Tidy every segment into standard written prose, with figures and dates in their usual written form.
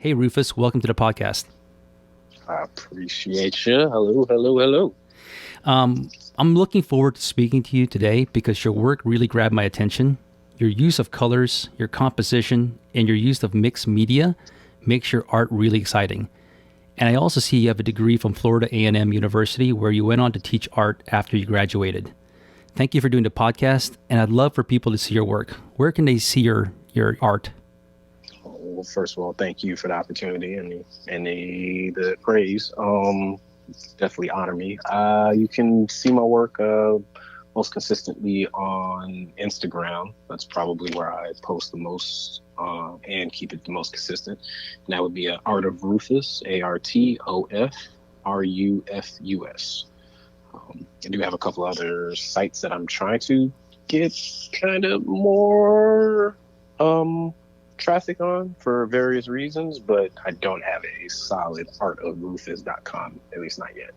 Hey, Rufus, welcome to the podcast. I appreciate you. Hello, hello, hello. I'm looking forward to speaking to you today because your work really grabbed my attention. Your use of colors, your composition, and your use of mixed media makes your art really exciting. And I also see you have a degree from Florida A&M University where you went on to teach art after you graduated. Thank you for doing the podcast, and I'd love for people to see your work. Where can they see your art? Well, first of all, thank you for the opportunity and the praise. Definitely honor me. You can see my work most consistently on Instagram. That's probably where I post the most and keep it the most consistent. And that would be Art of Rufus, ARTOFRUFUS. I do have a couple other sites that I'm trying to get kind of more traffic on for various reasons, but I don't have a solid artofrufus.com, at least not yet.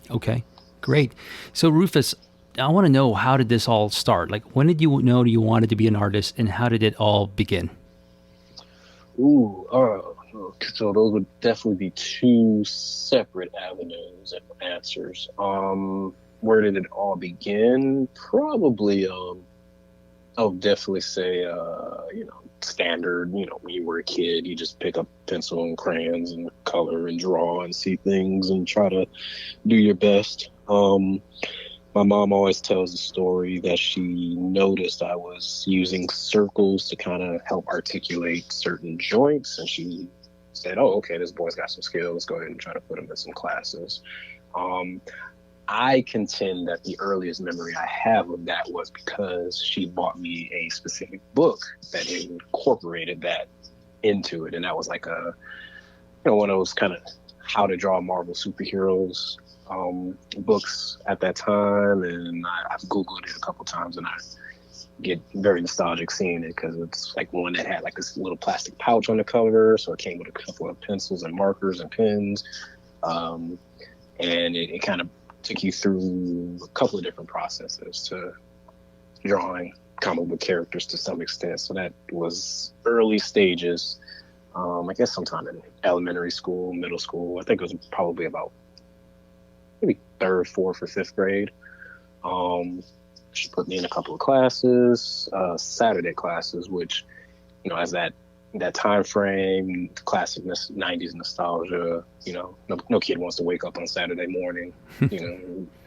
Okay, great. So, Rufus, I want to know, how did this all start? Like, when did you know you wanted to be an artist, and how did it all begin? So those would definitely be two separate avenues of answers. Where did it all begin? Probably, I'll definitely say, standard, when you were a kid, you just pick up pencil and crayons and color and draw and see things and try to do your best. My mom always tells the story that she noticed I was using circles to kind of help articulate certain joints. And she said, "Oh, okay, this boy's got some skills. Let's go ahead and try to put him in some classes." Um, I contend that the earliest memory I have of that was because she bought me a specific book that incorporated that into it. And that was like one of those kind of how to draw Marvel superheroes books at that time. And I've Googled it a couple times and I get very nostalgic seeing it because it's like one that had like this little plastic pouch on the cover. So it came with a couple of pencils and markers and pens. And it kind of took you through a couple of different processes to drawing comic book characters to some extent. So that was early stages. I guess sometime in elementary school, middle school. I think it was probably about maybe third, fourth, or fifth grade. She put me in a couple of classes, Saturday classes, which, as that time frame, classic 90s nostalgia, no kid wants to wake up on Saturday morning,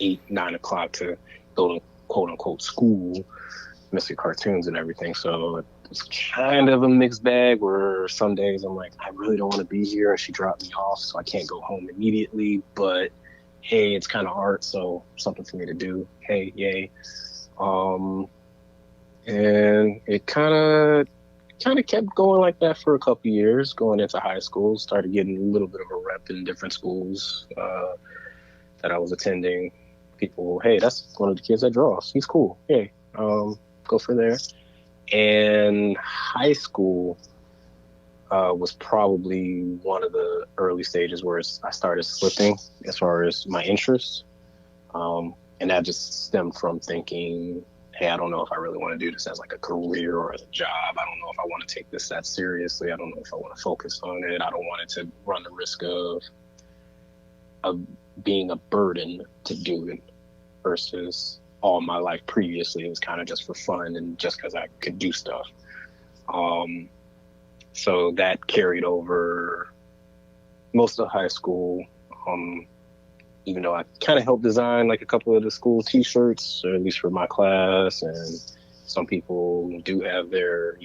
8, 9 o'clock to go to quote unquote school, miss your cartoons and everything. So it's kind of a mixed bag where some days I'm like, I really don't want to be here. And she dropped me off, so I can't go home immediately. But hey, it's kind of art, so something for me to do. Hey, yay. And it kind of kept going like that for a couple years. Going into high school, started getting a little bit of a rep in different schools that I was attending. People, hey, that's one of the kids that draws. He's cool. Hey, go for there. And high school was probably one of the early stages where I started slipping as far as my interests. And that just stemmed from thinking, hey, I don't know if I really want to do this as like a career or as a job. I don't know if I want to take this that seriously. I don't know if I want to focus on it. I don't want it to run the risk of being a burden to do it versus all my life previously. It was kind of just for fun and just because I could do stuff. So that carried over most of high school. Even though I kind of helped design like a couple of the school T-shirts, or at least for my class, and some people do have their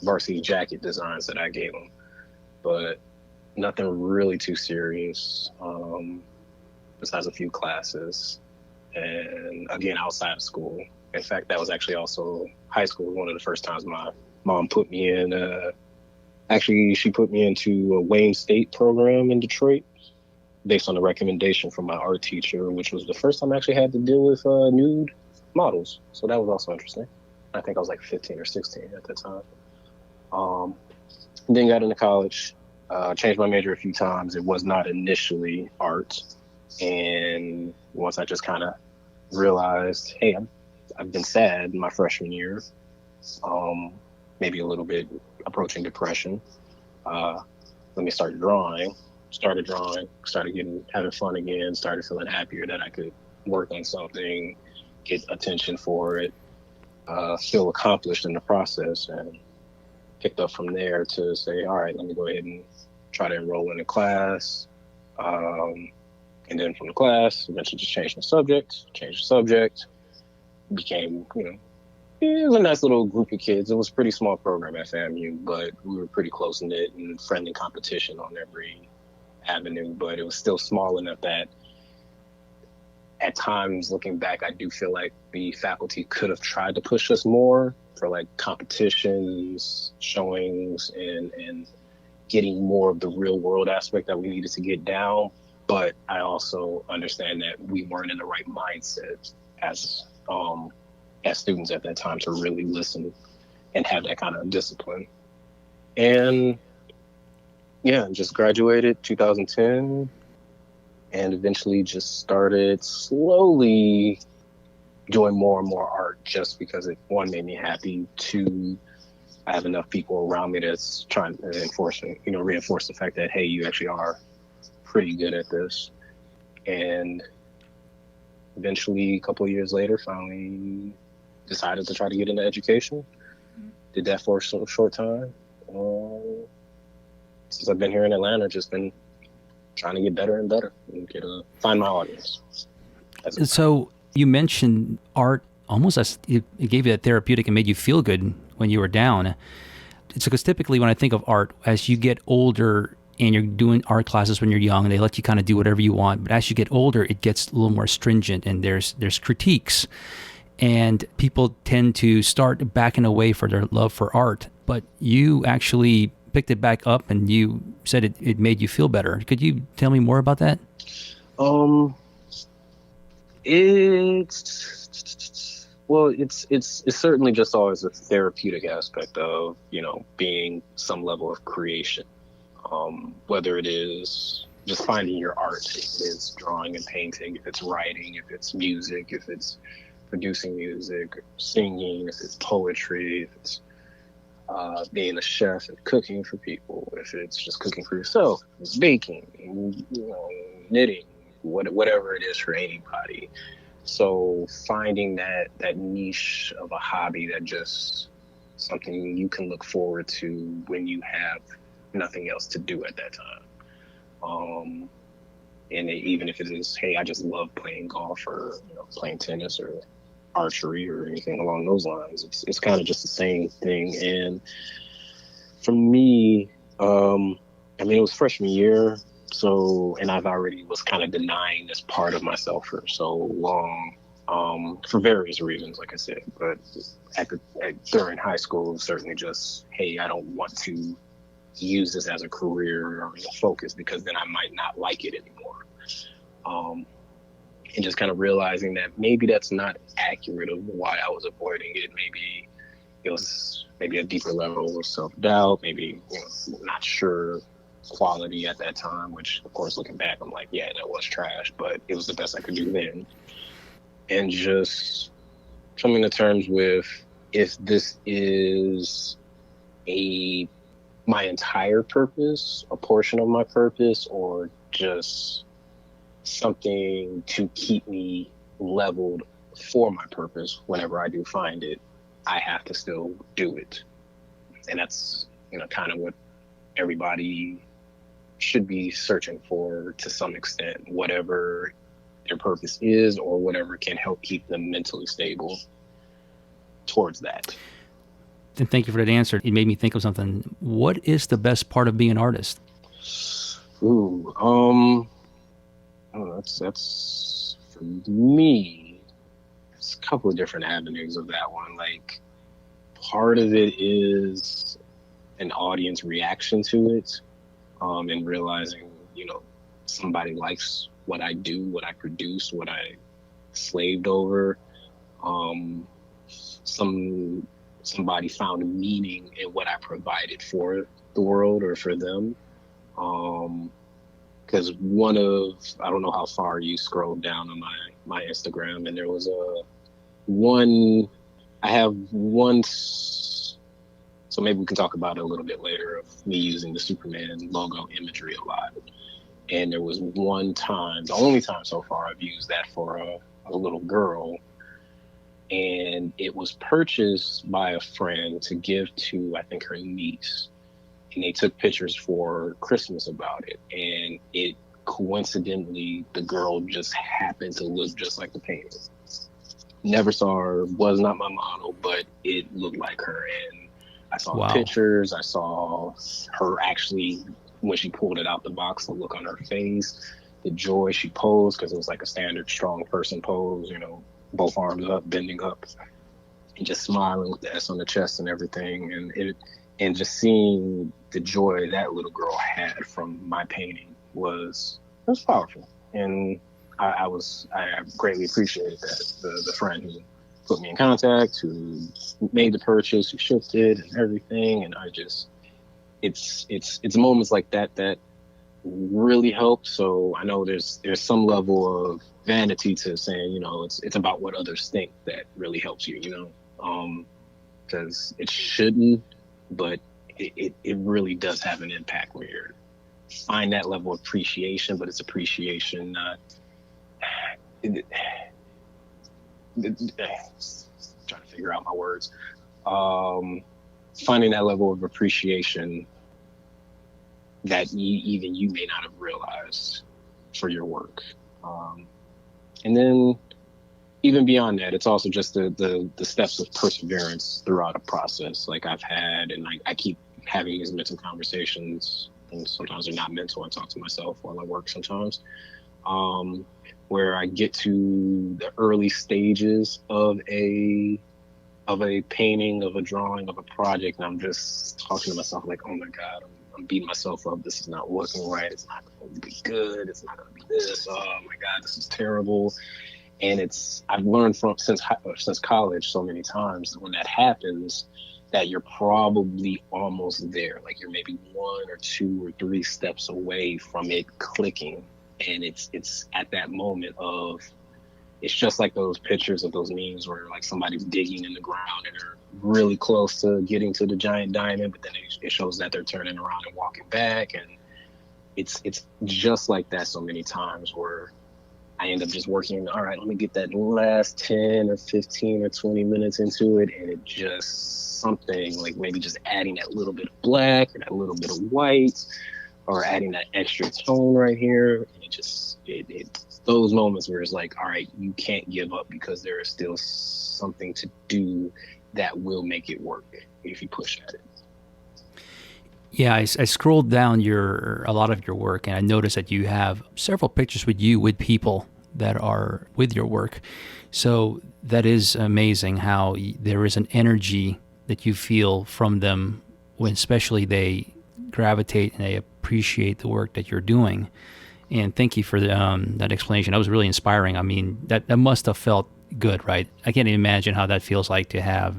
varsity jacket designs that I gave them, but nothing really too serious. Besides a few classes, and again outside of school. In fact, that was actually also high school. One of the first times my mom put me in. Actually, she put me into a Wayne State program in Detroit, based on a recommendation from my art teacher, which was the first time I actually had to deal with nude models. So that was also interesting. I think I was like 15 or 16 at the time. Then got into college, changed my major a few times. It was not initially art. And once I just kind of realized, hey, I've been sad my freshman year, maybe a little bit approaching depression. let me start drawing, started having fun again, started feeling happier that I could work on something, get attention for it, feel accomplished in the process, and picked up from there to say, all right, let me go ahead and try to enroll in a class. And then from the class, eventually just changed the subject, became, it was a nice little group of kids. It was a pretty small program at FAMU, but we were pretty close knit and friendly competition on every avenue. But it was still small enough that at times, looking back, I do feel like the faculty could have tried to push us more for like competitions, showings, and getting more of the real world aspect that we needed to get down. But I also understand that we weren't in the right mindset as students at that time to really listen and have that kind of discipline. And yeah, just graduated 2010 and eventually just started slowly doing more and more art just because it, one, made me happy. Two, I have enough people around me that's trying to reinforce the fact that, hey, you actually are pretty good at this. And eventually, a couple of years later, finally decided to try to get into education. Did that for a short time. Since I've been here in Atlanta, just been trying to get better and better and find my audience. So you mentioned art almost as it gave you that therapeutic and made you feel good when you were down. It's because typically when I think of art, as you get older and you're doing art classes when you're young, and they let you kind of do whatever you want. But as you get older, it gets a little more stringent, and there's critiques, and people tend to start backing away for their love for art. But you actually picked it back up, and you said it made you feel better. Could you tell me more about that? It's certainly just always a therapeutic aspect of, being some level of creation. Whether it is just finding your art, if it is drawing and painting, if it's writing, if it's music, if it's producing music, singing, if it's poetry, if it's being a chef and cooking for people, if it's just cooking for yourself, baking, knitting, whatever it is for anybody. So finding that niche of a hobby that just something you can look forward to when you have nothing else to do at that time. And even if it is, hey, I just love playing golf or playing tennis or archery or anything along those lines, it's kind of just the same thing. And for me, it was freshman year, and I've already was kind of denying this part of myself for so long, for various reasons, like I said. But during high school, certainly just, hey, I don't want to use this as a career or a focus because then I might not like it anymore. And just kind of realizing that maybe that's not accurate of why I was avoiding it. Maybe it was a deeper level of self-doubt, maybe not sure quality at that time, which of course looking back I'm like, yeah, that was trash, but it was the best I could do then. And just coming to terms with, if this is my entire purpose, a portion of my purpose, or just something to keep me leveled for my purpose whenever I do find it, I have to still do it. And that's kind of what everybody should be searching for to some extent, whatever their purpose is or whatever can help keep them mentally stable towards that. And thank you for that answer. It made me think of something. What is the best part of being an artist? That's for me. There's a couple of different avenues of that one. Like, part of it is an audience reaction to it, and realizing, somebody likes what I do, what I produce, what I slaved over. Somebody found meaning in what I provided for the world or for them. Because I don't know how far you scrolled down on my Instagram, and there was I have one So maybe we can talk about it a little bit later of me using the Superman logo imagery a lot. And there was one time, the only time so far I've used that for a little girl, and it was purchased by a friend to give to, I think, her niece. And they took pictures for Christmas about it. And it coincidentally, the girl just happened to look just like the painting. Never saw her, was not my model, but it looked like her. And I saw Wow. the pictures. I saw her actually, when she pulled it out the box, the look on her face, the joy she posed, because it was like a standard strong person pose, you know, both arms up, bending up, and just smiling with the S on the chest and everything. And just seeing the joy that little girl had from my painting was powerful. And I greatly appreciated that. The friend who put me in contact, who made the purchase, who shipped it and everything. And it's moments like that that really help. So I know there's some level of vanity to saying, you know, it's about what others think that really helps you, you know, because it shouldn't, but it really does have an impact when you're find that level of appreciation, but it's appreciation, not trying to figure out my words. Finding that level of appreciation that even you may not have realized for your work. And then even beyond that, it's also just the steps of perseverance throughout a process. Like I've had, and I keep having these mental conversations, and sometimes they're not mental. I talk to myself while I work sometimes, where I get to the early stages of a painting, of a drawing, of a project, and I'm just talking to myself like, oh my God, I'm beating myself up. This is not working right. It's not going to be good. It's not going to be this. Oh my God, this is terrible. And I've learned since college so many times that when that happens, that you're probably almost there. Like you're maybe 1 or 2 or 3 steps away from it clicking. And it's at that moment of, it's just like those pictures of those memes where like somebody's digging in the ground and they're really close to getting to the giant diamond, but then it shows that they're turning around and walking back. And it's just like that so many times where I end up just working, all right, let me get that last 10 or 15 or 20 minutes into it. And it just something like maybe just adding that little bit of black or that little bit of white or adding that extra tone right here. And it those moments where it's like, all right, you can't give up because there is still something to do that will make it work if you push at it. Yeah, I scrolled down a lot of your work, and I noticed that you have several pictures with people that are with your work. So that is amazing how there is an energy that you feel from them when especially they gravitate and they appreciate the work that you're doing. And thank you for that explanation. That was really inspiring. I mean, that must have felt good, right? I can't even imagine how that feels like to have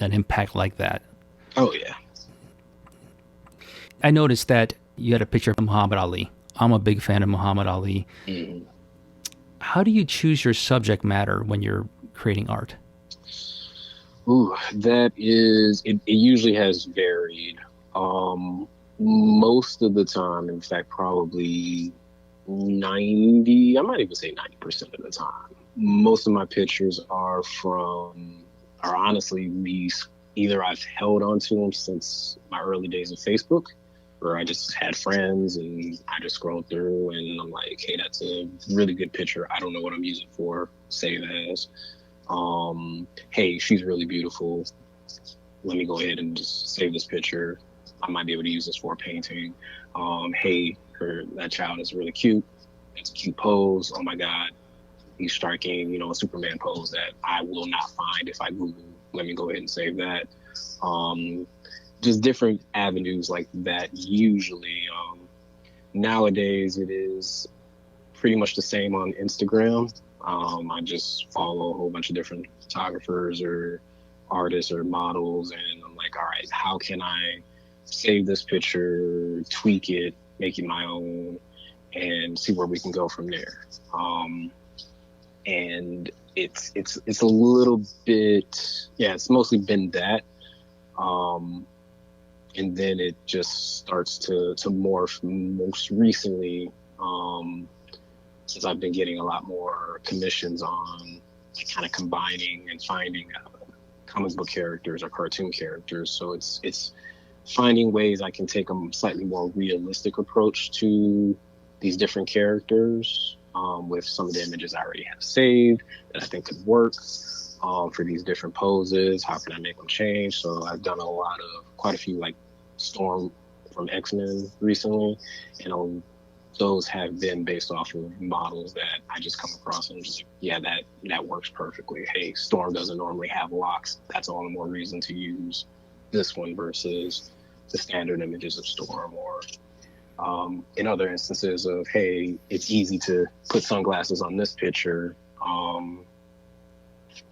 an impact like that. Oh, yeah. I noticed that you had a picture of Muhammad Ali. I'm a big fan of Muhammad Ali. Mm-hmm. How do you choose your subject matter when you're creating art? Ooh, it usually has varied. Most of the time, in fact, probably 90, I might even say 90% of the time, most of my pictures are honestly these, either I've held onto them since my early days of Facebook, or I just had friends and I just scrolled through and I'm like, hey, that's a really good picture. I don't know what I'm using for, save as. Hey, she's really beautiful. Let me go ahead and just save this picture. I might be able to use this for a painting. Hey, that child is really cute. It's a cute pose. Oh my God, he's striking, a Superman pose that I will not find if I Google. Let me go ahead and save that. Just different avenues like that. Usually, nowadays it is pretty much the same on Instagram. I just follow a whole bunch of different photographers or artists or models, and I'm like, all right, how can I save this picture, tweak it, make it my own, and see where we can go from there. And it's a little bit, yeah, it's mostly been that. and then it just starts to morph. Most recently, since I've been getting a lot more commissions on like kind of combining and finding comic book characters or cartoon characters. So it's finding ways I can take a slightly more realistic approach to these different characters, with some of the images I already have saved that I think could work, for these different poses. How can I make them change? So I've done quite a few like Storm from X-Men recently, and those have been based off of models that I just come across, and I'm just like, yeah, that works perfectly. Hey, Storm doesn't normally have locks. That's all the more reason to use this one versus the standard images of Storm. Or in other instances of, hey, it's easy to put sunglasses on this picture,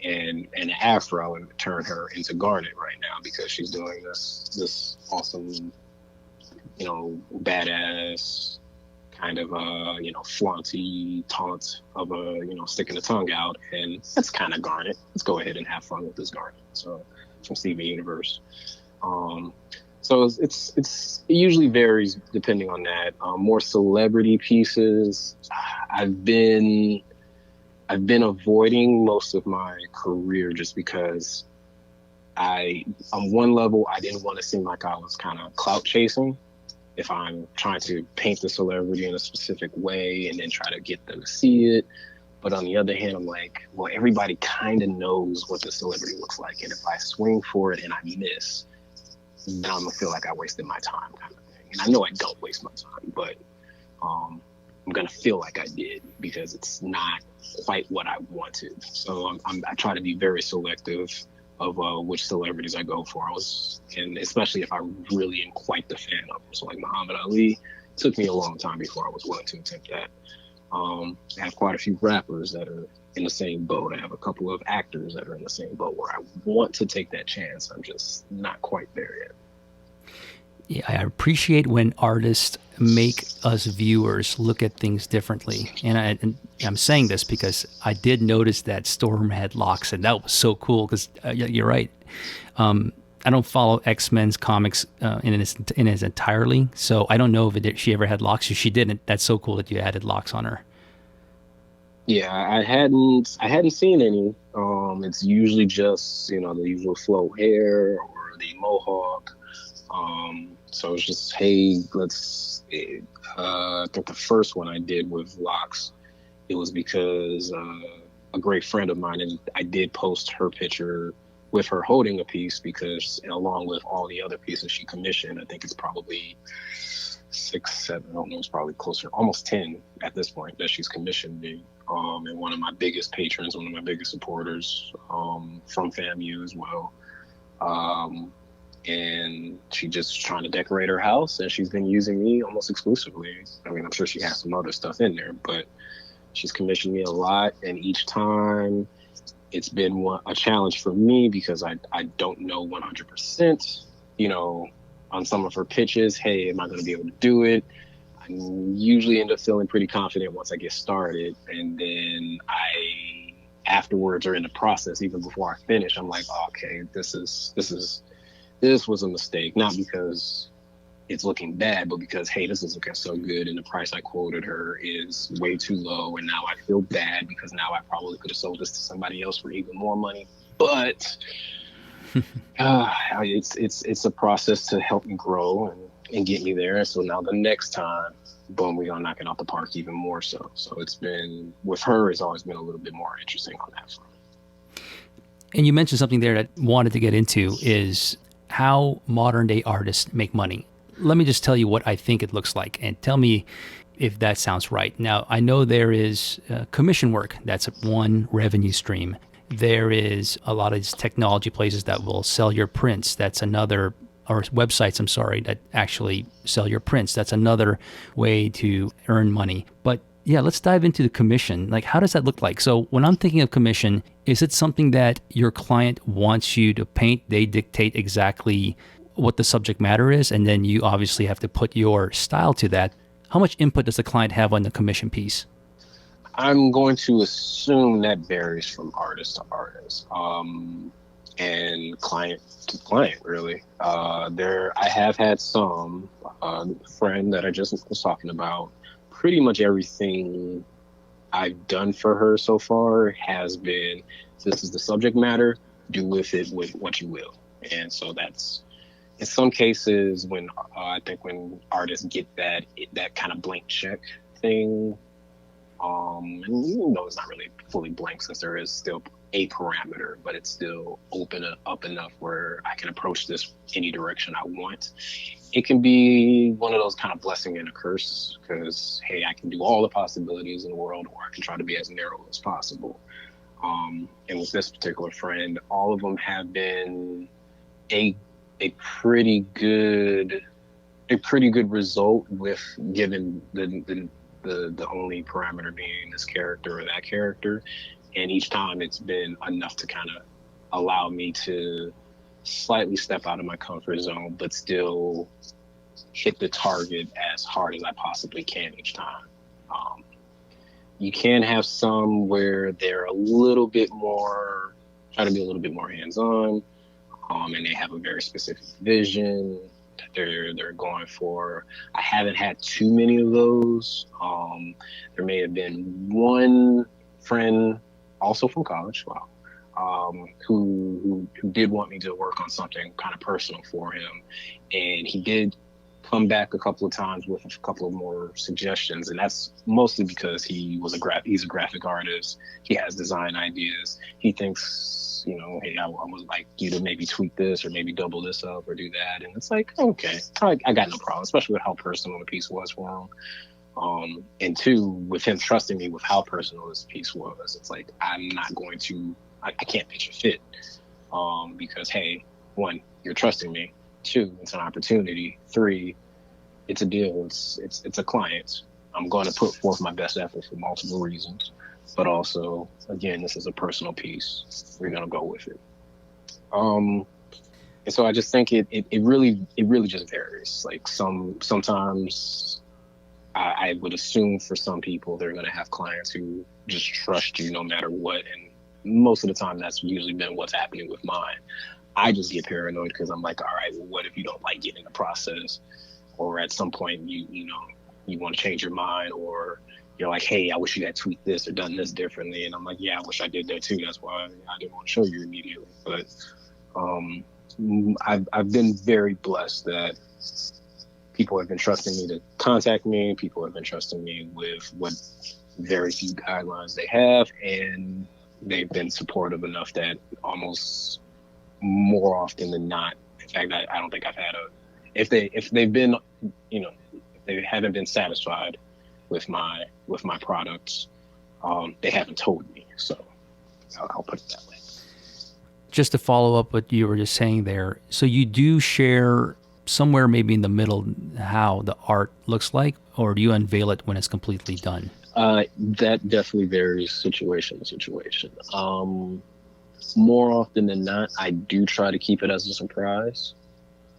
and an afro, and turn her into Garnet right now because she's doing this awesome, badass kind of flaunty taunt of sticking the tongue out, and that's kind of Garnet. Let's go ahead and have fun with this Garnet. So from Steven Universe. So it usually varies depending on that. More celebrity pieces, I've been avoiding most of my career just because on one level, I didn't want to seem like I was kind of clout chasing if I'm trying to paint the celebrity in a specific way and then try to get them to see it. But on the other hand, I'm like, well, everybody kind of knows what the celebrity looks like. And if I swing for it and I miss, then I'm going to feel like I wasted my time kind of thing. And I know I don't waste my time, but I'm going to feel like I did because it's not quite what I wanted. So I try to be very selective of which celebrities I go for. And especially if I really am quite the fan of them. So like Muhammad Ali, it took me a long time before I was willing to attempt that. I have quite a few rappers that are in the same boat. I have a couple of actors that are in the same boat where I want to take that chance. I'm just not quite there yet. Yeah, I appreciate when artists make us viewers look at things differently. And I'm saying this because I did notice that Storm had locks, and that was so cool because you're right. I don't follow X-Men's comics in its entirely, so I don't know if she ever had locks. If she didn't, that's so cool that you added locks on her. Yeah, I hadn't seen any. It's usually just the usual flow hair or the mohawk. So it's just, hey, I think the first one I did with locks, it was because a great friend of mine, and I did post her picture with her holding a piece because along with all the other pieces she commissioned, I think it's probably 6, 7, I don't know, it's probably closer, almost 10 at this point that she's commissioned me. And one of my biggest patrons, one of my biggest supporters, from FAMU as well. And she just trying to decorate her house, and she's been using me almost exclusively. I mean, I'm sure she has some other stuff in there, but she's commissioned me a lot, and each time it's been a challenge for me because I don't know 100%, on some of her pitches. Hey, am I going to be able to do it? I usually end up feeling pretty confident once I get started, and then afterwards or in the process, even before I finish, I'm like, okay, this was a mistake, not because it's looking bad, but because, hey, this is looking so good and the price I quoted her is way too low, and now I feel bad because now I probably could have sold this to somebody else for even more money. But it's a process to help me grow and get me there. So now the next time, boom, we're gonna knock it out the park even more so. So it's been, with her, it's always been a little bit more interesting on that front. And you mentioned something there that I wanted to get into is how modern day artists make money. Let me just tell you what I think it looks like and tell me if that sounds right. Now, I know there is commission work. That's one revenue stream. There is a lot of these technology places that will sell your prints. That's another, or websites, I'm sorry, that actually sell your prints. That's another way to earn money. But yeah, let's dive into the commission. Like, how does that look like? So when I'm thinking of commission, is it something that your client wants you to paint? They dictate exactly what the subject matter is, and then you obviously have to put your style to that. How much input does the client have on the commission piece? I'm going to assume that varies from artist to artist. and client to client, really. I have had some friend that I just was talking about. Pretty much everything I've done for her so far has been, this is the subject matter, do with it with what you will. And so that's, in some cases, when I think when artists get that kind of blank check thing, and you know it's not really fully blank since there is still a parameter, but it's still open up enough where I can approach this any direction I want. It can be one of those kind of blessing and a curse because, hey, I can do all the possibilities in the world, or I can try to be as narrow as possible. And with this particular friend, all of them have been a a pretty good result with given the only parameter being this character or that character, and each time it's been enough to kind of allow me to slightly step out of my comfort zone, but still hit the target as hard as I possibly can each time. Um, you can have some where they're a little bit more, try to be a little bit more hands-on, and they have a very specific vision that they're going for. I haven't had too many of those. There may have been one friend, also from college, wow, who did want me to work on something kind of personal for him, and he did come back a couple of times with a couple of more suggestions, and that's mostly because he's a graphic artist. He has design ideas. He thinks, hey, I would like you to maybe tweak this or maybe double this up or do that, and it's like, okay, I got no problem, especially with how personal the piece was for him. And two, with him trusting me with how personal this piece was, it's like I'm not going to, I can't pitch a fit, because hey, one, you're trusting me. Two, it's an opportunity. Three, it's a deal. It's a client. I'm going to put forth my best effort for multiple reasons, but also, again, this is a personal piece. We're going to go with it. And so I just think it really just varies. Like sometimes I would assume for some people they're going to have clients who just trust you no matter what, and most of the time that's usually been what's happening with mine. I just get paranoid because I'm like, all right, well, what if you don't like getting the process, or at some point you want to change your mind, or you're like, hey, I wish you had tweaked this or done this differently, and I'm like, yeah, I wish I did that too. That's why I didn't want to show you immediately. But I've been very blessed that people have been trusting me to contact me. People have been trusting me with what very few guidelines they have, and they've been supportive enough that almost more often than not, in fact, I don't think I've had if they've been, if they haven't been satisfied with my products, they haven't told me. So I'll put it that way. Just to follow up what you were just saying there, so you do share somewhere maybe in the middle how the art looks like, or do you unveil it when it's completely done? That definitely varies situation to situation. More often than not, I do try to keep it as a surprise.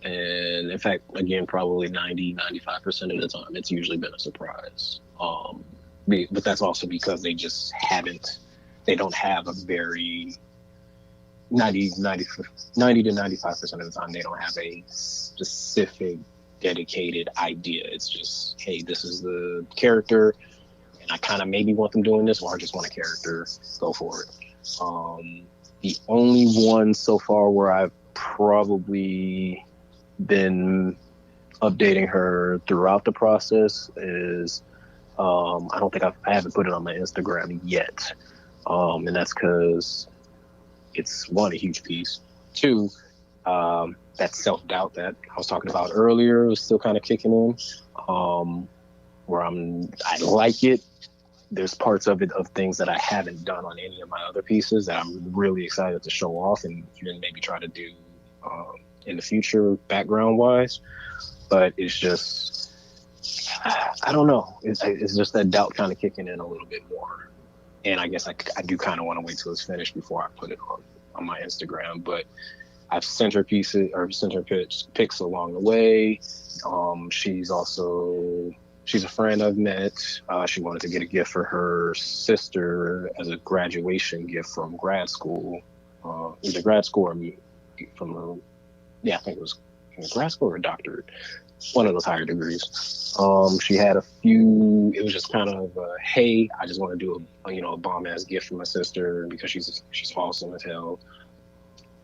And in fact, again, probably 95% of the time, it's usually been a surprise. But that's also because they just they don't have a very 90 to 95% of the time, they don't have a specific dedicated idea. It's just, hey, this is the character, and I kind of maybe want them doing this, or I just want a character, go for it. The only one so far where I've probably been updating her throughout the process is, I don't think I haven't put it on my Instagram yet. And that's because it's, one, a huge piece. Two, that self-doubt that I was talking about earlier was still kind of kicking in, where I like it. There's parts of it of things that I haven't done on any of my other pieces that I'm really excited to show off and even maybe try to do in the future background wise. But it's just, I don't know. It's just that doubt kind of kicking in a little bit more. And I guess I do kind of want to wait till it's finished before I put it on my Instagram. But I've sent her pieces, or sent her pics along the way. She's a friend I've met. She wanted to get a gift for her sister as a graduation gift from grad school. either grad school or from I think it was grad school or doctorate, one of those higher degrees. She had a few. It was just kind of, hey, I just want to do a bomb ass gift for my sister because she's awesome as hell,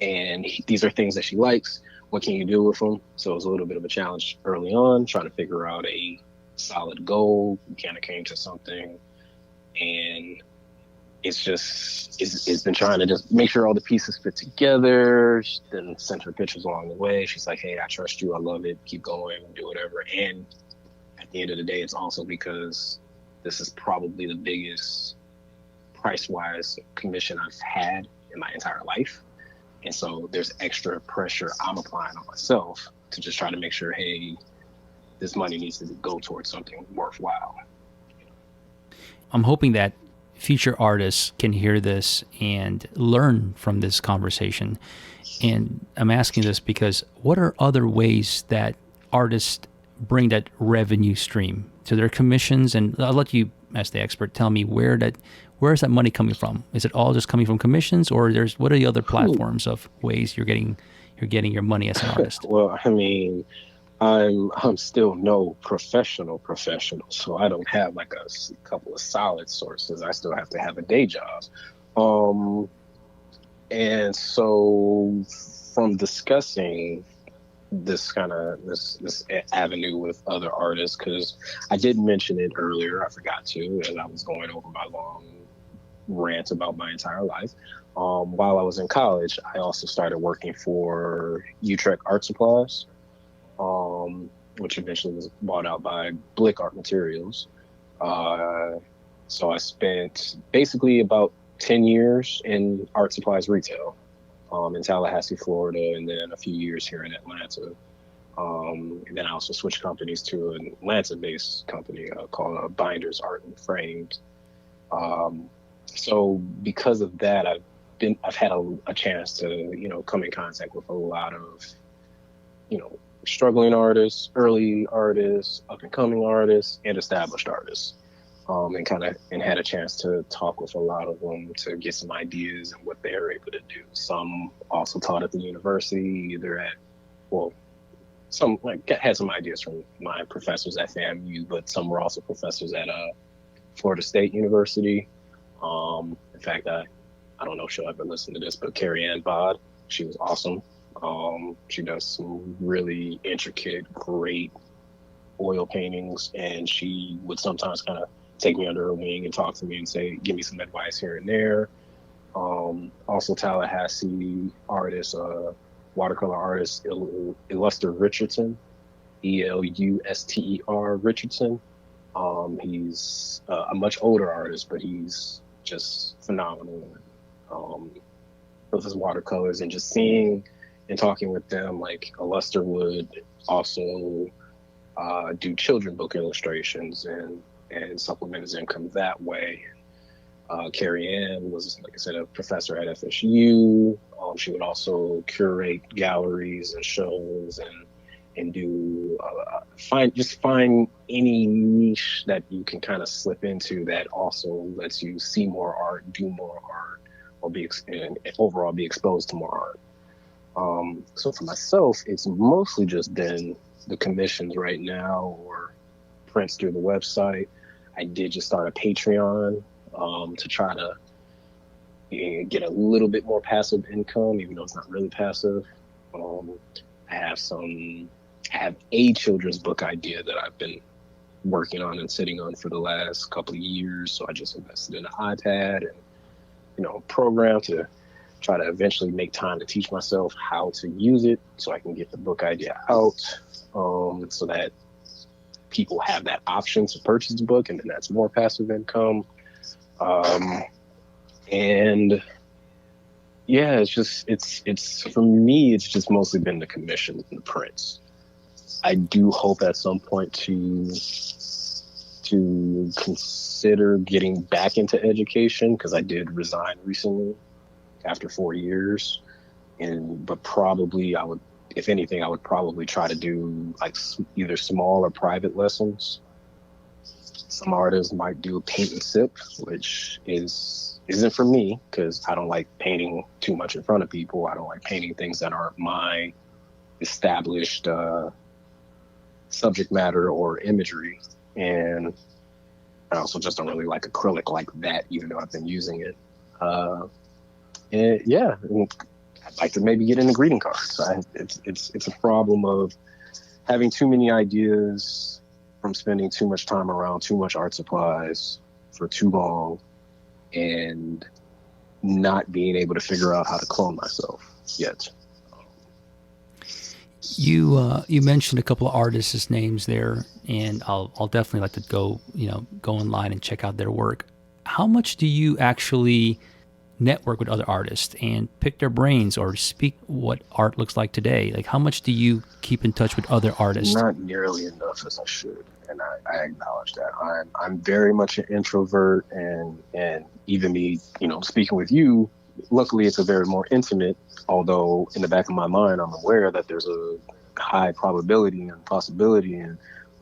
and these are things that she likes. What can you do with them? So it was a little bit of a challenge early on, trying to figure out a solid goal. We kind of came to something, and it's been trying to just make sure all the pieces fit together. Then sent her pictures along the way. She's like, hey, I trust you. I love it. Keep going. Do whatever. And at the end of the day, it's also because this is probably the biggest price-wise commission I've had in my entire life. And so there's extra pressure I'm applying on myself to just try to make sure, hey, this money needs to go towards something worthwhile. I'm hoping that future artists can hear this and learn from this conversation. And I'm asking this because what are other ways that artists bring that revenue stream to their commissions? And I'll let you, as the expert, tell me where is that money coming from? Is it all just coming from commissions, or what are the other platforms of ways you're getting your money as an artist? Well, I mean, I'm still no professional, so I don't have like a couple of solid sources. I still have to have a day job. And so from discussing this avenue with other artists, because I did mention it earlier, I forgot to, as I was going over my long rant about my entire life. While I was in college, I also started working for Utrecht Art Supplies, which eventually was bought out by Blick Art Materials. So I spent basically about 10 years in art supplies retail in Tallahassee, Florida, and then a few years here in Atlanta. And then I also switched companies to an Atlanta-based company called Binders Art and Framed. So because of that, I've had a chance to come in contact with a lot of struggling artists, early artists, up and coming artists, and established artists. And had a chance to talk with a lot of them to get some ideas and what they're able to do. Some also taught at the university, some had some ideas from my professors at FAMU, but some were also professors at Florida State University. In fact, I don't know if she'll ever listen to this, but Carrie Ann Bod, she was awesome. She does some really intricate, great oil paintings, and she would sometimes kind of take me under her wing and talk to me and say, give me some advice here and there. Also Tallahassee artist, watercolor artist, Eluster Richardson, Eluster Richardson. He's a much older artist, but he's just phenomenal with his watercolors, and just seeing and talking with them, like Eluster would also do children book illustrations and supplement his income that way. Carrie Ann was, like I said, a professor at FSU. She would also curate galleries and shows and do find any niche that you can kind of slip into that also lets you see more art, do more art, or overall be exposed to more art. So for myself, it's mostly just been the commissions right now, or prints through the website. I did just start a Patreon to try to get a little bit more passive income, even though it's not really passive. I have a children's book idea that I've been working on and sitting on for the last couple of years. So I just invested in an iPad and a program to try to eventually make time to teach myself how to use it so I can get the book idea out, so that people have that option to purchase the book, and then that's more passive income. And yeah, it's for me, it's just mostly been the commissions and the prints. I do hope at some point to consider getting back into education, because I did resign recently after 4 years, but probably I would, if anything, I would probably try to do like either small or private lessons, Some artists might do paint and sip, which isn't for me because I don't like painting too much in front of people. I don't like painting things that aren't my established subject matter or imagery. And I also just don't really like acrylic like that, even though I've been using it. And yeah, I'd like to maybe get into greeting cards. It's a problem of having too many ideas from spending too much time around too much art supplies for too long and not being able to figure out how to clone myself yet. You mentioned a couple of artists' names there, and I'll definitely like to go online and check out their work. How much do you actually network with other artists and pick their brains or speak what art looks like today? Like, how much do you keep in touch with other artists? Not nearly enough as I should, and I acknowledge that. I'm very much an introvert, and even me, speaking with you, luckily it's a very more intimate. Although in the back of my mind, I'm aware that there's a high probability and possibility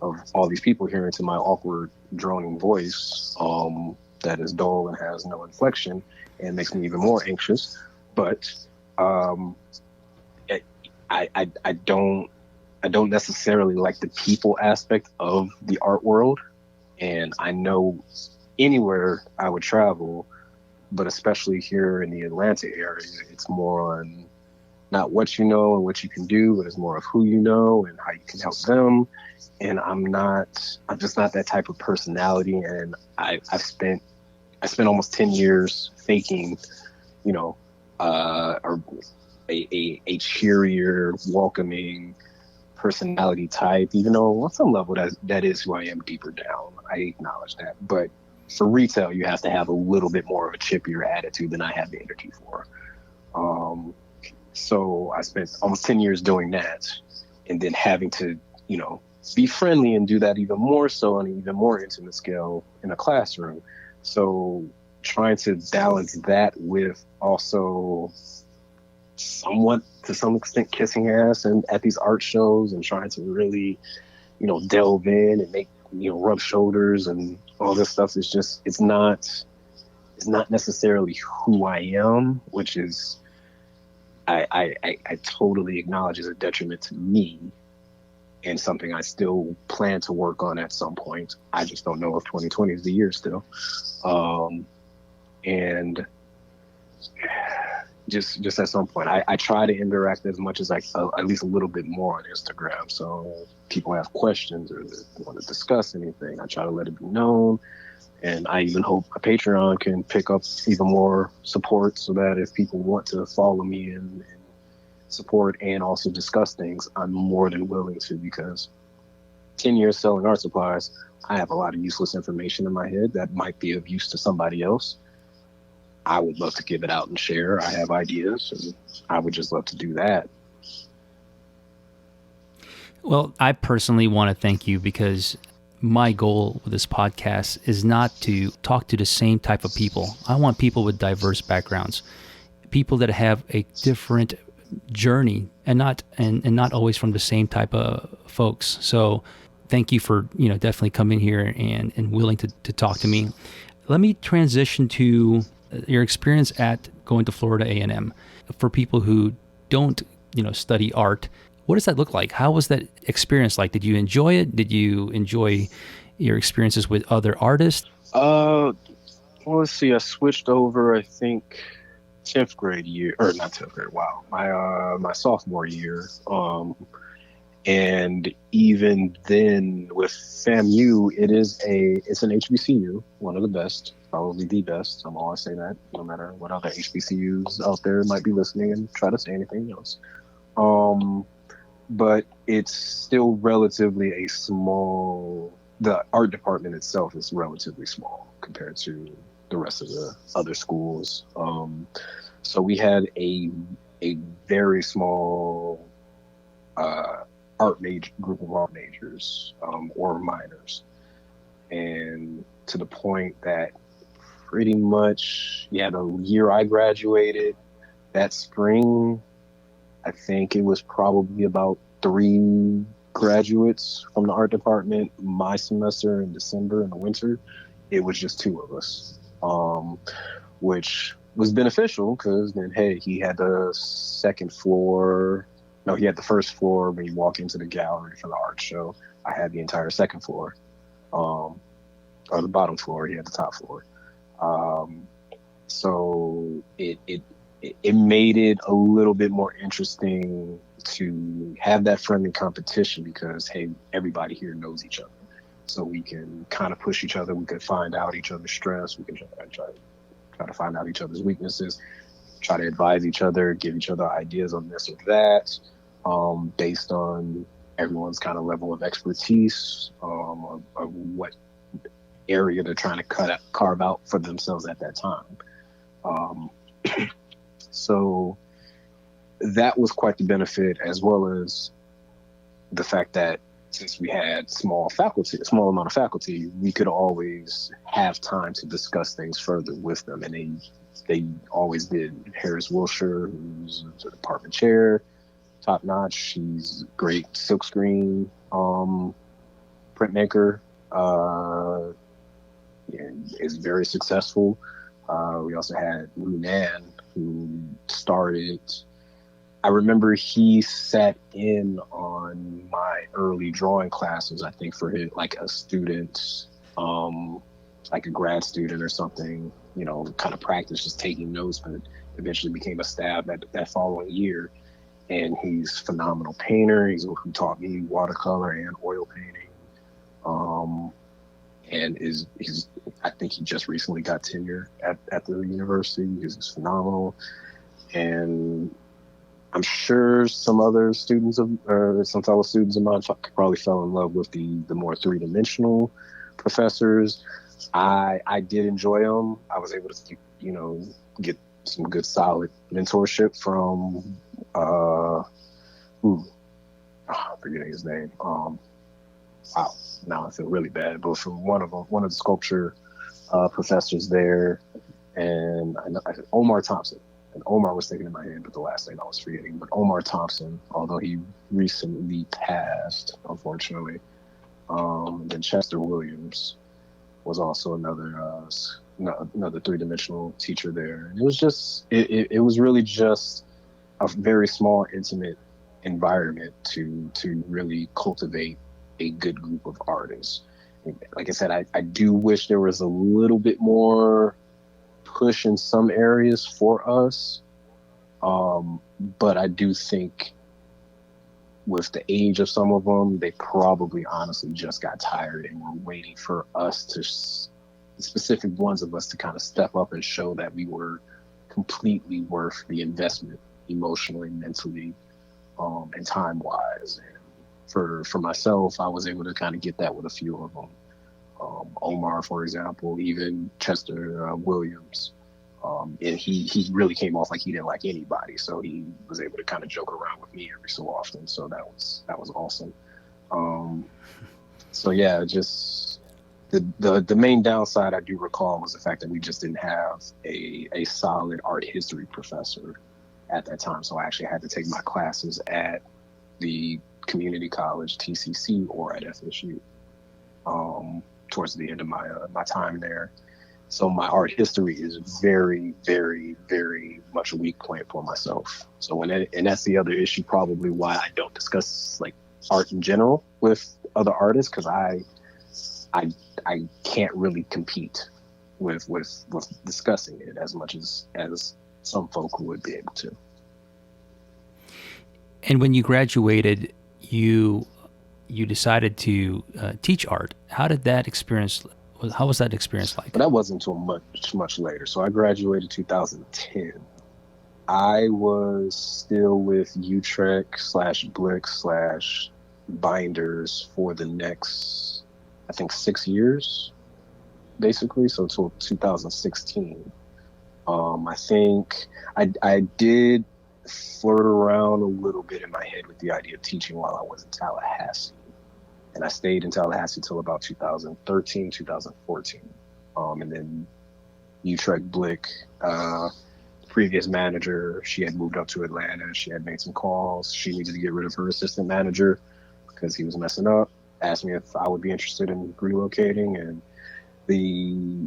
of all these people hearing to my awkward droning voice that is dull and has no inflection and makes me even more anxious. But I don't necessarily like the people aspect of the art world, and I know anywhere I would travel, but especially here in the Atlanta area, it's more on not what you know and what you can do, but it's more of who you know and how you can help them. And I'm just not that type of personality. And I spent almost 10 years faking, or a cheerier, welcoming personality type, even though on some level that is who I am deeper down. I acknowledge that. But for retail, you have to have a little bit more of a chippier attitude than I have the energy for. So I spent almost 10 years doing that, and then having to, be friendly and do that even more so on an even more intimate scale in a classroom. So trying to balance that with also somewhat, to some extent, kissing ass and at these art shows and trying to really, delve in and make, rub shoulders and all this stuff is just, it's not necessarily who I am, which is, I totally acknowledge is a detriment to me and something I still plan to work on at some point. I just don't know if 2020 is the year still. And just at some point, I try to interact as much as at least a little bit more on Instagram. So if people have questions or they want to discuss anything, I try to let it be known. And I even hope a Patreon can pick up even more support so that if people want to follow me and support and also discuss things, I'm more than willing to, because 10 years selling art supplies, I have a lot of useless information in my head that might be of use to somebody else. I would love to give it out and share. I have ideas, and I would just love to do that. Well, I personally want to thank you because my goal with this podcast is not to talk to the same type of people. I want people with diverse backgrounds, people that have a different journey and not always from the same type of folks. So thank you for, definitely coming here and willing to talk to me. Let me transition to your experience at going to Florida A&M. For people who don't, study art, what does that look like? How was that experience like? Did you enjoy it? Did you enjoy your experiences with other artists? Well, let's see. I switched over, I think, 10th grade year, or not 10th grade. Wow, my sophomore year. And even then, with FAMU, it's an HBCU, one of the best, probably the best. I'm always say that, no matter what other HBCUs out there might be listening and try to say anything else. But it's still relatively a small. The art department itself is relatively small compared to the rest of the other schools. So we had a very small group of art majors or minors, and to the point that pretty much, the year I graduated, that spring, I think it was probably about 3 graduates from the art department. My semester in December in the winter, it was just two of us, which was beneficial because then, hey, he had the second floor. No, he had the first floor when you walk into the gallery for the art show. I had the entire second floor, or the bottom floor. He had the top floor. So it made it a little bit more interesting to have that friendly competition because, hey, everybody here knows each other. So we can kind of push each other. We can find out each other's strengths. We can try to find out each other's weaknesses, try to advise each other, give each other ideas on this or that, based on everyone's kind of level of expertise, of what area they're trying to carve out for themselves at that time. So that was quite the benefit, as well as the fact that since we had small amount of faculty, we could always have time to discuss things further with them. And they always did. Harris Wilshire, who's the department chair, top notch. She's great silkscreen printmaker. Is very successful. We also had Lunan, who started. I remember he sat in on my early drawing classes, I think for his, like a student, like a grad student or something, kind of practice, just taking notes, but eventually became a staff that following year. And he's a phenomenal painter. He's who taught me watercolor and oil painting. And I think he just recently got tenure at the university. He's phenomenal. And I'm sure some fellow students of mine probably fell in love with the more three-dimensional professors. I did enjoy them. I was able to, get some good solid mentorship from, I'm forgetting his name. Wow, now I feel really bad. But from one of the sculpture professors there, and I said Omar Thompson. And Omar was thinking in my head, but the last name I was forgetting. But Omar Thompson, although he recently passed, unfortunately. Then Chester Williams was also another three-dimensional teacher there. And it was just, it was really just a very small, intimate environment to really cultivate a good group of artists. Like I said, I do wish there was a little bit more push in some areas for us, but I do think with the age of some of them, they probably honestly just got tired and were waiting for us to, specific ones of us, to kind of step up and show that we were completely worth the investment, emotionally, mentally, and time-wise. And for myself, I was able to kind of get that with a few of them. Omar, for example, even Chester Williams. And he really came off like he didn't like anybody, so he was able to kind of joke around with me every so often. So that was awesome. So yeah, just the main downside I do recall was the fact that we just didn't have a solid art history professor at that time. So I actually had to take my classes at the community college, TCC, or at FSU. Towards the end of my time there. So my art history is very, very, very much a weak point for myself. So and that's the other issue, probably why I don't discuss like art in general with other artists, because I can't really compete with discussing it as much as some folk would be able to. And when you graduated, you decided to teach art. How was that experience like? But that wasn't until much later. So I graduated 2010. I was still with Utrecht/Blick/Binders for the next, I think, 6 years, basically. So until 2016. I think I did flirt around a little bit in my head with the idea of teaching while I was in Tallahassee. And I stayed in Tallahassee till about 2013, 2014. And then Utrecht Blick, previous manager, she had moved up to Atlanta. She had made some calls. She needed to get rid of her assistant manager. because he was messing up. Asked me if I would be interested in relocating, and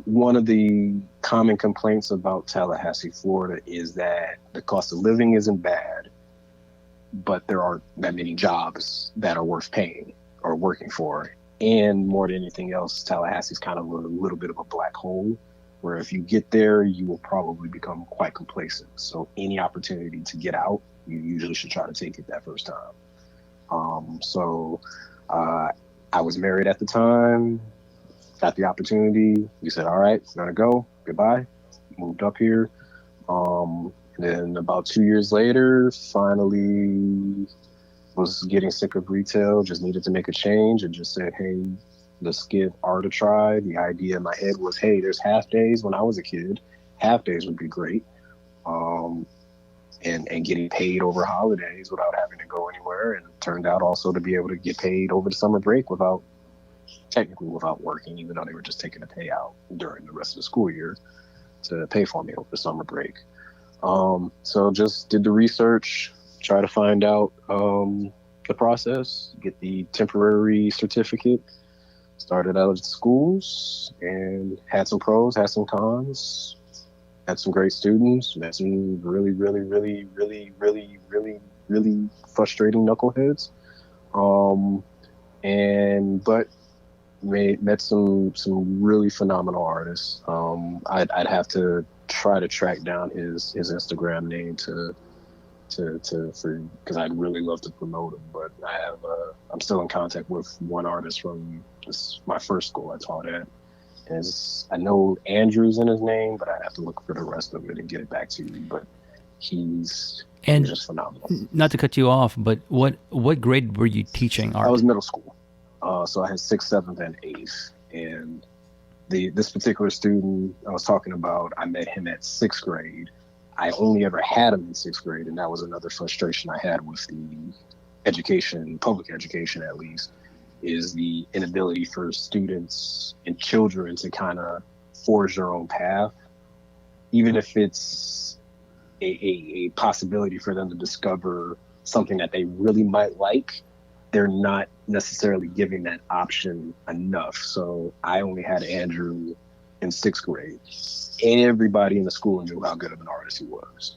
one of the common complaints about Tallahassee, Florida, is that the cost of living isn't bad, but there aren't that many jobs that are worth paying or working for. And more than anything else, Tallahassee's kind of a little bit of a black hole, where if you get there, you will probably become quite complacent. So any opportunity to get out, you usually should try to take it that first time. I was married at the time, got the opportunity. We said, all right, gotta go. Goodbye. Moved up here. And then about 2 years later, finally was getting sick of retail, just needed to make a change, and just said, hey, let's give art a try. The idea in my head was, hey, there's half days when I was a kid. Half days would be great. And getting paid over holidays without having to go anywhere. And it turned out also to be able to get paid over the summer break without working, even though they were just taking a payout during the rest of the school year to pay for me over the summer break. So just did the research, try to find out the process, get the temporary certificate, started out at schools, and had some pros, had some cons, had some great students, met some really, really, really, really, really, really, really frustrating knuckleheads. But met some really phenomenal artists. I'd have to try to track down his Instagram name because I'd really love to promote him. But I'm still in contact with one artist from my first school I taught at. And I know Andrew's in his name, but I'd have to look for the rest of it and get it back to you. But he's just phenomenal. Not to cut you off, but what grade were you teaching art? I was middle school. So I had 6th, 7th, and 8th. And this particular student I was talking about, I met him at 6th grade. I only ever had him in 6th grade, and that was another frustration I had with the education, public education at least, is the inability for students and children to kind of forge their own path, even if it's a possibility for them to discover something that they really might like. They're not necessarily giving that option enough. So I only had Andrew in 6th grade. Everybody in the school knew how good of an artist he was.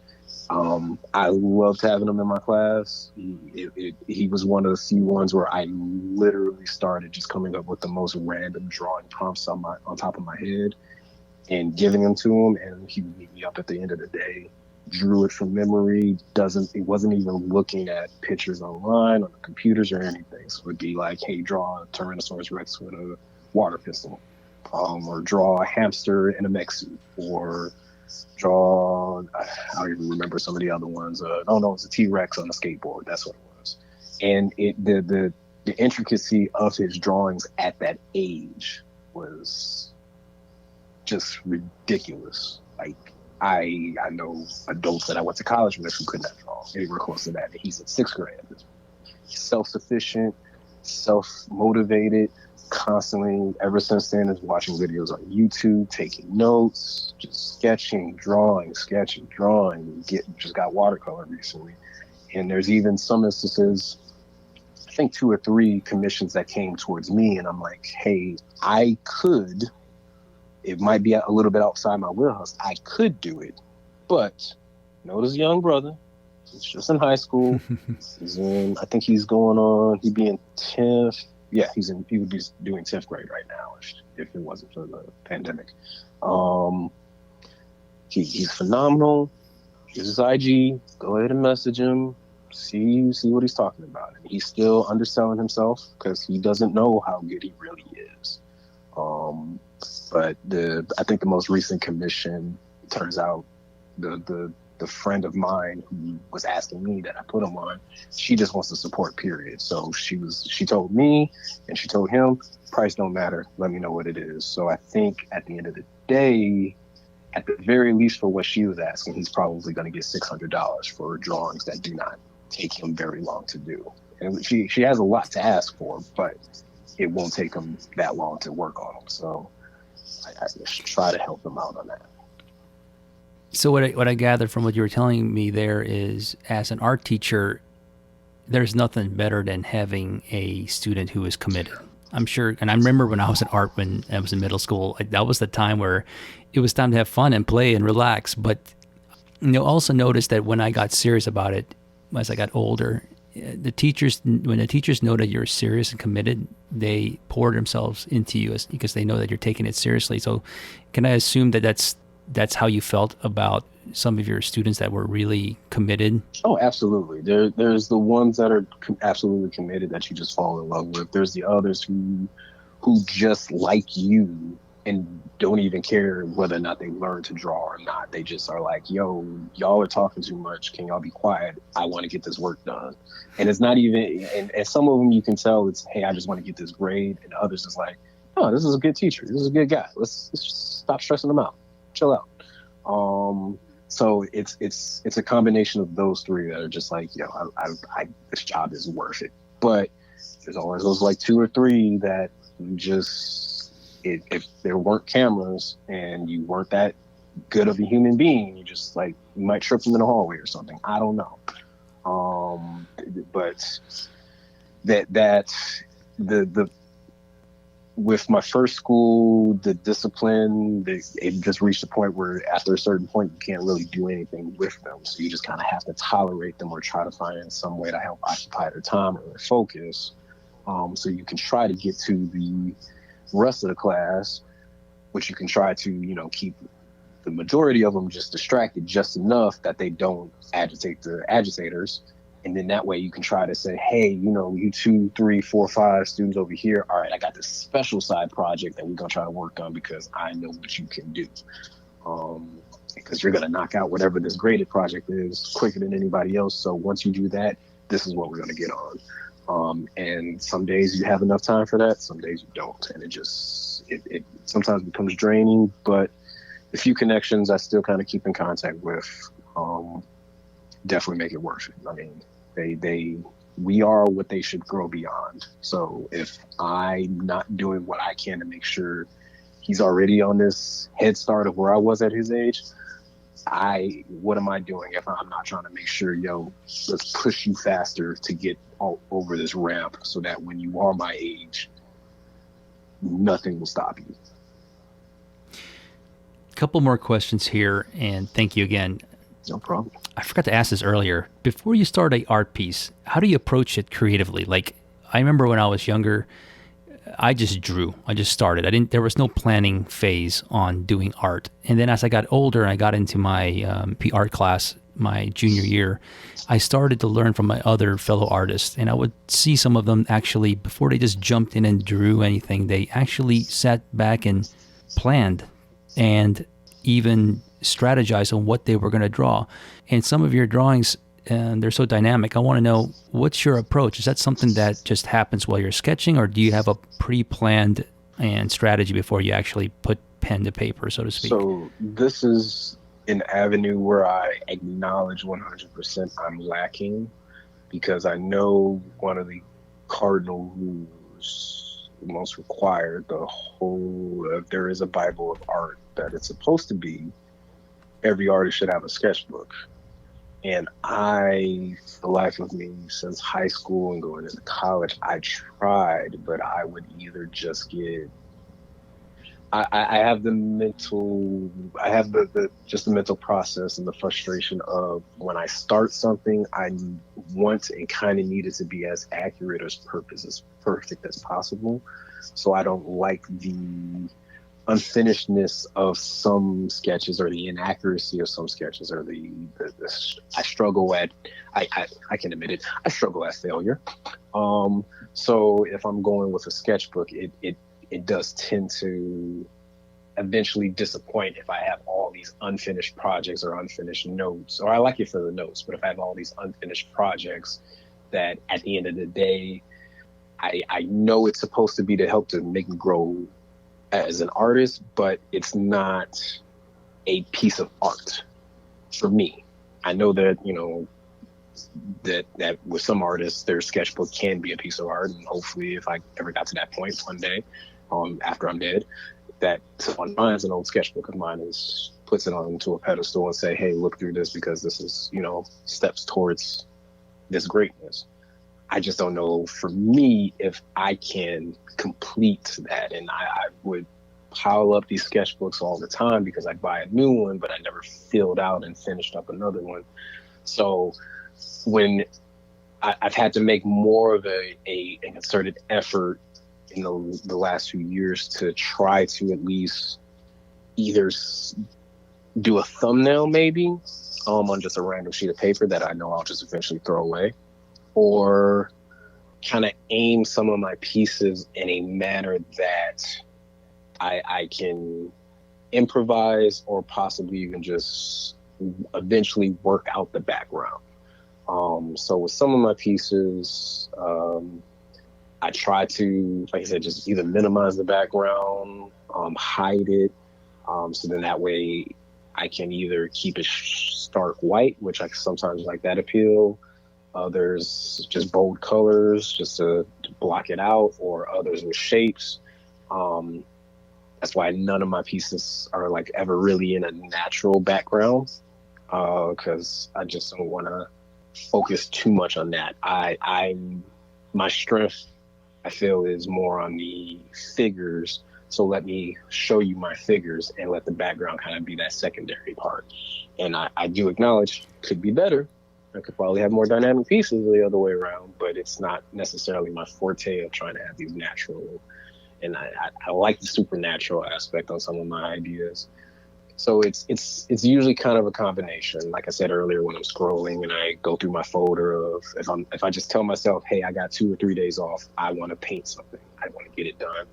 I loved having him in my class. He was one of the few ones where I literally started just coming up with the most random drawing prompts on top of my head and giving them to him, and he would meet me up at the end of the day. Drew it from memory. He wasn't even looking at pictures online on the computers or anything. So it'd be like, hey, draw a Tyrannosaurus Rex with a water pistol, or draw a hamster in a mech suit, or draw, I don't even remember some of the other ones. It's a T-Rex on a skateboard. That's what it was. And the intricacy of his drawings at that age was just ridiculous. Like, I know adults that I went to college with who could not draw anywhere close to that. He's in 6th grade at this point. Self-sufficient, self-motivated, constantly, ever since then, is watching videos on YouTube, taking notes, just sketching, drawing. Just got watercolor recently. And there's even some instances, I think 2 or 3 commissions that came towards me, and I'm like, hey, it might be a little bit outside my wheelhouse. I could do it, but this young brother, he's just in high school. I think he's going on, he'd be in 10th. Yeah, he would be doing 10th grade right now if it wasn't for the pandemic. He's phenomenal. Here's his IG. Go ahead and message him. See what he's talking about. And he's still underselling himself because he doesn't know how good he really is. But I think the most recent commission, turns out the friend of mine who was asking me that I put him on, she just wants to support, period. So she told me and she told him, price don't matter. Let me know what it is. So I think at the end of the day, at the very least for what she was asking, he's probably going to get $600 for drawings that do not take him very long to do. And she has a lot to ask for, but it won't take him that long to work on them. So I just try to help him out on that. So what I gathered from what you were telling me there is, as an art teacher, there's nothing better than having a student who is committed. I'm sure, and I remember when I was in art, when I was in middle school, that was the time where it was time to have fun and play and relax. But you'll also notice that when I got serious about it, as I got older, when the teachers know that you're serious and committed, they pour themselves into you because they know that you're taking it seriously. So, can I assume that that's how you felt about some of your students that were really committed? Oh, absolutely. There's the ones that are absolutely committed that you just fall in love with. There's the others who just like you and don't even care whether or not they learn to draw or not. They just are like, yo, y'all are talking too much. Can y'all be quiet? I want to get this work done. And it's not even, and some of them you can tell it's, hey, I just want to get this grade. And others is like, oh, this is a good teacher. This is a good guy. Let's stop stressing them out. Chill out. So it's a combination of those three that are just like, this job is worth it. But there's always those like two or three that just, if there weren't cameras and you weren't that good of a human being, you just like, you might trip them in the hallway or something. I don't know. But the with my first school, the discipline, it just reached a point where after a certain point, you can't really do anything with them. So you just kind of have to tolerate them or try to find some way to help occupy their time or their focus. So you can try to get to the rest of the class, which you can try to, keep the majority of them just distracted just enough that they don't agitate the agitators. And then that way you can try to say, hey, you 2, 3, 4, 5 students over here. All right, I got this special side project that we're going to try to work on because I know what you can do. Because you're going to knock out whatever this graded project is quicker than anybody else. So once you do that, this is what we're going to get on. And some days you have enough time for that. Some days you don't. And it sometimes becomes draining. But the few connections I still kind of keep in contact with definitely make it worth it. I mean, we are what they should grow beyond. So if I'm not doing what I can to make sure he's already on this head start of where I was at his age, what am I doing if I'm not trying to make sure, let's push you faster to get all over this ramp so that when you are my age, nothing will stop you. A couple more questions here, and thank you again. No problem. I forgot to ask this earlier. Before you start an art piece, how do you approach it creatively? Like, I remember when I was younger, I just drew. I just started. There was no planning phase on doing art. And then as I got older and I got into my art class, my junior year, I started to learn from my other fellow artists. And I would see some of them actually, before they just jumped in and drew anything, they actually sat back and planned and even strategize on what they were going to draw. And some of your drawings, and they're so dynamic, I want to know, what's your approach? Is that something that just happens while you're sketching, or do you have a pre-planned and strategy before you actually put pen to paper, so to speak? So this is an avenue where I acknowledge 100% I'm lacking, because I know one of the cardinal rules, most required, if there is a Bible of art, that it's supposed to be every artist should have a sketchbook. And the life of me, since high school and going into college, I tried, but I would either just get, I have the mental process and the frustration of when I start something, I want and kind of need it to be as accurate as perfect as possible. So I don't like the unfinishedness of some sketches or the inaccuracy of some sketches or I struggle at, I can admit it, I struggle at failure. So if I'm going with a sketchbook, it does tend to eventually disappoint if I have all these unfinished projects or unfinished notes, or I like it for the notes, but if I have all these unfinished projects that at the end of the day, I know it's supposed to be to help to make me grow as an artist, but it's not a piece of art for me. I know that, that with some artists, their sketchbook can be a piece of art. And hopefully if I ever got to that point one day, after I'm dead, that someone finds an old sketchbook of mine and puts it onto a pedestal and say, hey, look through this because this is, steps towards this greatness. I just don't know for me if I can complete that. And I would pile up these sketchbooks all the time because I'd buy a new one, but I never filled out and finished up another one. So when I've had to make more of a concerted effort in the last few years to try to at least either do a thumbnail maybe on just a random sheet of paper that I know I'll just eventually throw away, or kind of aim some of my pieces in a manner that I can improvise or possibly even just eventually work out the background. So with some of my pieces, I try to, like I said, just either minimize the background, hide it. So then that way I can either keep it stark white, which I sometimes like that appeal. Others just bold colors just to block it out, or others with shapes. That's why none of my pieces are like ever really in a natural background, because I just don't want to focus too much on that. My strength, I feel, is more on the figures. So let me show you my figures and let the background kind of be that secondary part. And I do acknowledge could be better. I could probably have more dynamic pieces the other way around, but it's not necessarily my forte of trying to have these natural. And I like the supernatural aspect on some of my ideas. So it's usually kind of a combination. Like I said earlier, when I'm scrolling and I go through my folder of, if I just tell myself, hey, I got 2 or 3 days off, I want to paint something, I want to get it done,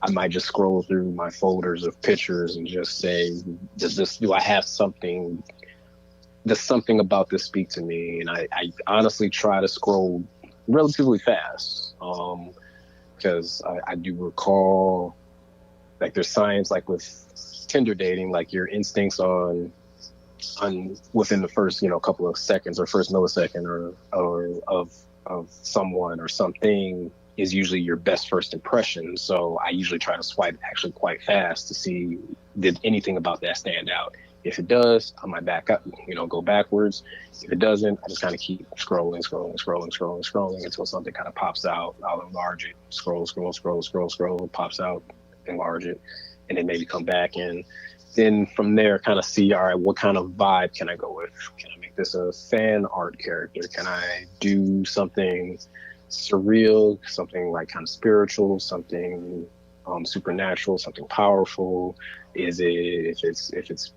I might just scroll through my folders of pictures and just say, do I have something? Does something about this speak to me? And I honestly try to scroll relatively fast, because I do recall, like, there's science, like with Tinder dating, like your instincts on within the first couple of seconds or first millisecond or of someone or something is usually your best first impression. So I usually try to swipe actually quite fast to see, did anything about that stand out. If it does, I might back up, go backwards. If it doesn't, I just kind of keep scrolling until something kind of pops out. I'll enlarge it, scroll, it pops out, enlarge it, and then maybe come back, and then from there kind of see, all right, what kind of vibe can I go with? Can I make this a fan art character? Can I do something surreal, something like kind of spiritual, something supernatural, something powerful? Is it, if it's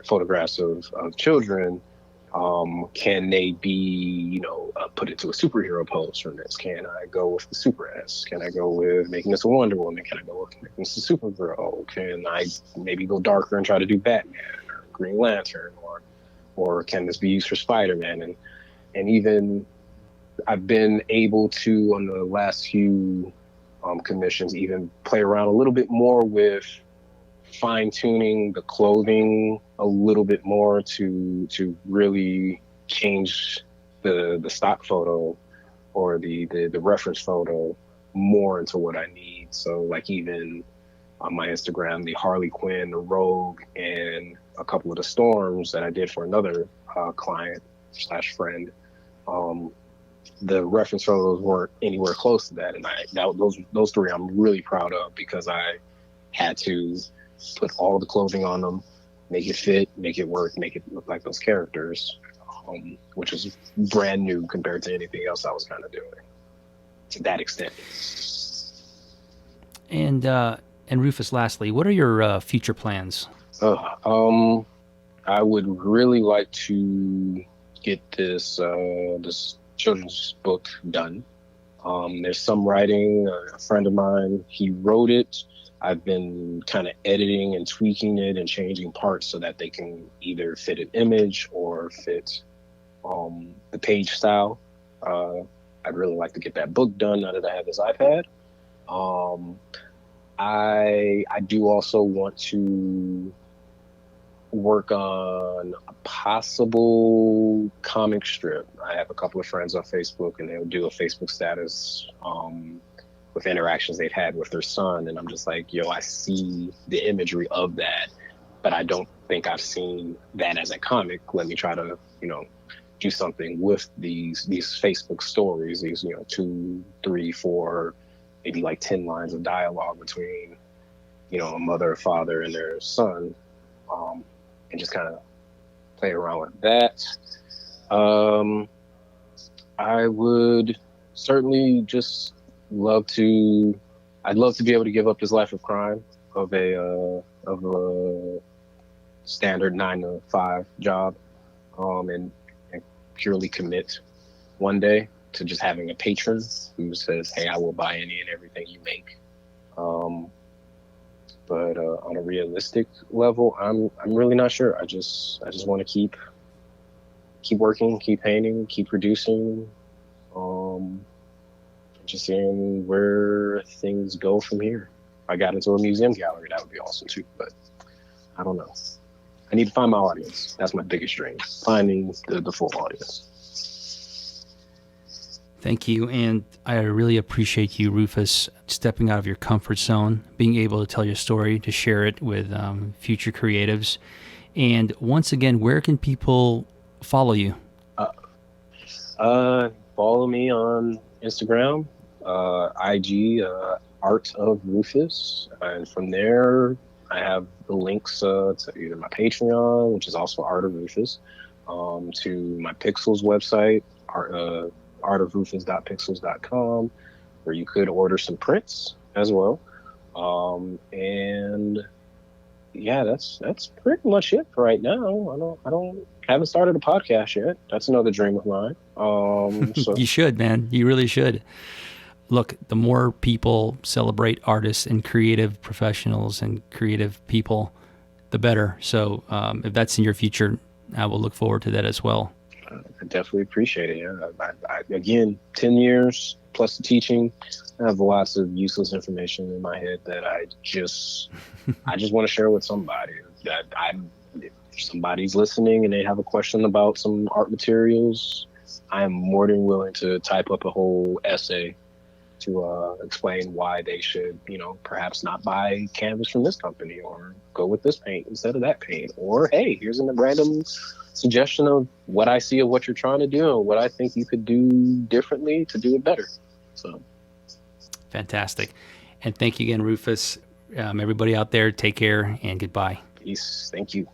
photographs of children, can they be, put into a superhero pose from this? Can I go with the Super S? Can I go with making this a Wonder Woman? Can I go with making this a Supergirl? Can I maybe go darker and try to do Batman or Green Lantern, or can this be used for Spider-Man? And even I've been able to, on the last few commissions, even play around a little bit more with fine-tuning the clothing a little bit more to really change the stock photo or the reference photo more into what I need. So like even on my Instagram, the Harley Quinn, the Rogue, and a couple of the Storms that I did for another client / friend, the reference photos weren't anywhere close to that. And those 3 I'm really proud of, because I had to put all the clothing on them, make it fit, make it work, make it look like those characters, which is brand new compared to anything else I was kind of doing to that extent. And Rufus, lastly, what are your future plans? I would really like to get this children's book done. There's some writing. A friend of mine, he wrote it. I've been kind of editing and tweaking it and changing parts so that they can either fit an image or fit the page style. I'd really like to get that book done now that I have this iPad. I do also want to work on a possible comic strip. I have a couple of friends on Facebook, and they'll do a Facebook status with interactions they've had with their son, and I'm just like, I see the imagery of that, but I don't think I've seen that as a comic. Let me try to, do something with these Facebook stories, these, 2, 3, 4, maybe like 10 lines of dialogue between, a mother, a father, and their son, and just kind of play around with that. I would certainly just I'd love to be able to give up this life of crime of a standard 9 to 5 job, and purely commit one day to just having a patron who says, "Hey, I will buy any and everything you make." But on a realistic level, I'm really not sure. I just want to keep working, keep painting, keep producing, just seeing where things go from here. If I got into a museum gallery, that would be awesome too. But I don't know. I need to find my audience. That's my biggest dream, finding the full audience. Thank you. And I really appreciate you, Rufus, stepping out of your comfort zone, being able to tell your story, to share it with future creatives. And once again, where can people follow you? Follow me on Instagram, IG, Art of Rufus. And from there, I have the links to either my Patreon, which is also Art of Rufus, to my Pixels website, artofrufus.pixels.com, where you could order some prints as well. And yeah, that's pretty much it for right now. I haven't started a podcast yet. That's another dream of mine. So You should, man. You really should. Look, the more people celebrate artists and creative professionals and creative people, the better. So if that's in your future, I will look forward to that as well. I definitely appreciate it. Yeah. I, again, 10 years plus the teaching, I have lots of useless information in my head that I just want to share with somebody. If somebody's listening and they have a question about some art materials, I am more than willing to type up a whole essay to explain why they should, perhaps not buy canvas from this company, or go with this paint instead of that paint, or hey, here's a random suggestion of what I see of what you're trying to do and what I think you could do differently to do it better. So fantastic. And thank you again, Rufus. Everybody out there, take care and goodbye. Peace. Thank you.